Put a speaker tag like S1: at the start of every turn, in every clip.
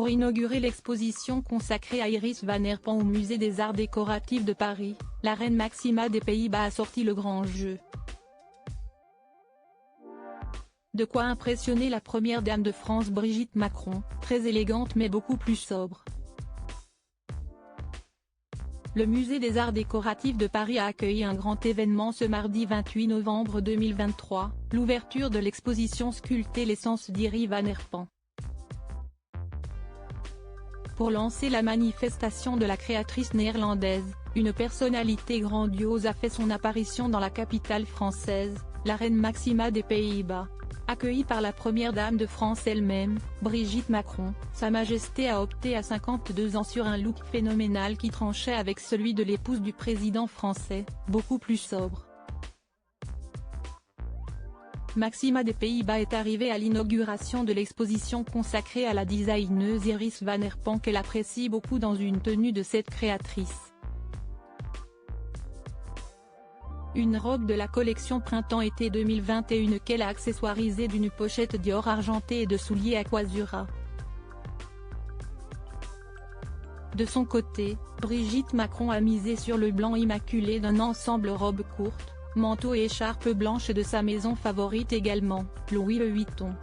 S1: Pour inaugurer l'exposition consacrée à Iris van Herpen au Musée des Arts Décoratifs de Paris, la reine Máxima des Pays-Bas a sorti le grand jeu. De quoi impressionner la première dame de France Brigitte Macron, très élégante mais beaucoup plus sobre. Le Musée des Arts Décoratifs de Paris a accueilli un grand événement ce mardi 28 novembre 2023, l'ouverture de l'exposition sculptée l'essence d'Iris van Herpen. Pour lancer la manifestation de la créatrice néerlandaise, une personnalité grandiose a fait son apparition dans la capitale française, la reine Máxima des Pays-Bas. Accueillie par la première dame de France elle-même, Brigitte Macron, Sa Majesté a opté à 52 ans sur un look phénoménal qui tranchait avec celui de l'épouse du président français, beaucoup plus sobre. Máxima des Pays-Bas est arrivée à l'inauguration de l'exposition consacrée à la designeuse Iris van Herpen qu'elle apprécie beaucoup dans une tenue de cette créatrice. Une robe de la collection Printemps-été 2021 qu'elle a accessoirisée d'une pochette Dior argentée et de souliers Aquazzura. De son côté, Brigitte Macron a misé sur le blanc immaculé d'un ensemble robe courte, manteau et écharpe blanche de sa maison favorite également, Louis Vuitton.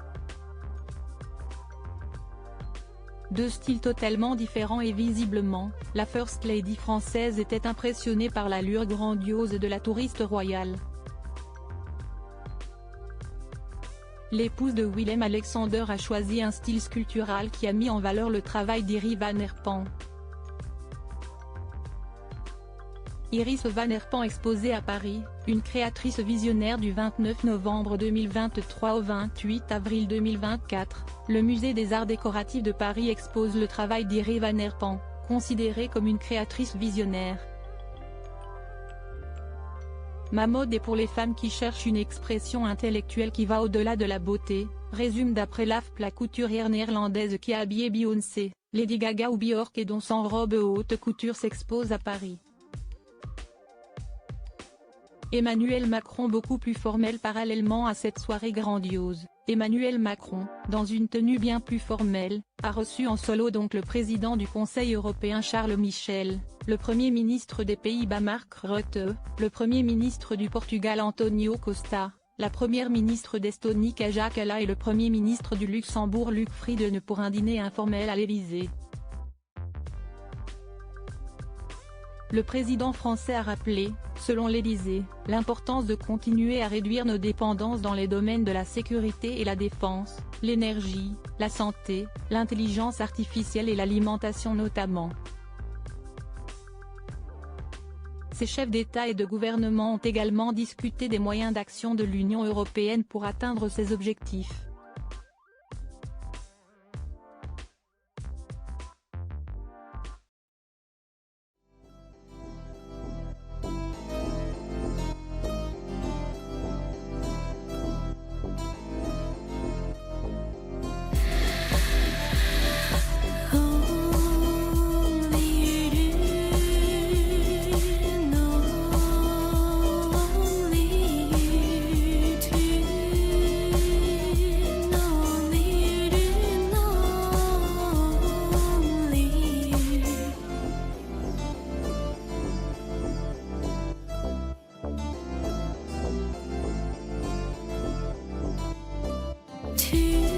S1: Deux styles totalement différents et visiblement, la First Lady française était impressionnée par l'allure grandiose de la touriste royale. L'épouse de Willem Alexander a choisi un style sculptural qui a mis en valeur le travail d'Iris van Herpen. Iris van Herpen exposée à Paris, une créatrice visionnaire du 29 novembre 2023 au 28 avril 2024, le Musée des Arts Décoratifs de Paris expose le travail d'Iris van Herpen, considérée comme une créatrice visionnaire. Ma mode est pour les femmes qui cherchent une expression intellectuelle qui va au-delà de la beauté, résume d'après l'AFP la couturière néerlandaise qui a habillé Beyoncé, Lady Gaga ou Björk et dont 100 robes haute couture s'exposent à Paris. Emmanuel Macron beaucoup plus formel parallèlement à cette soirée grandiose. Emmanuel Macron, dans une tenue bien plus formelle, a reçu en solo donc le président du Conseil européen Charles Michel, le Premier ministre des Pays-Bas Mark Rutte, le Premier ministre du Portugal António Costa, la Première ministre d'Estonie Kaja Kallas et le Premier ministre du Luxembourg Luc Frieden pour un dîner informel à l'Élysée. Le président français a rappelé, selon l'Élysée, l'importance de continuer à réduire nos dépendances dans les domaines de la sécurité et la défense, l'énergie, la santé, l'intelligence artificielle et l'alimentation notamment. Ces chefs d'État et de gouvernement ont également discuté des moyens d'action de l'Union européenne pour atteindre ces objectifs.
S2: To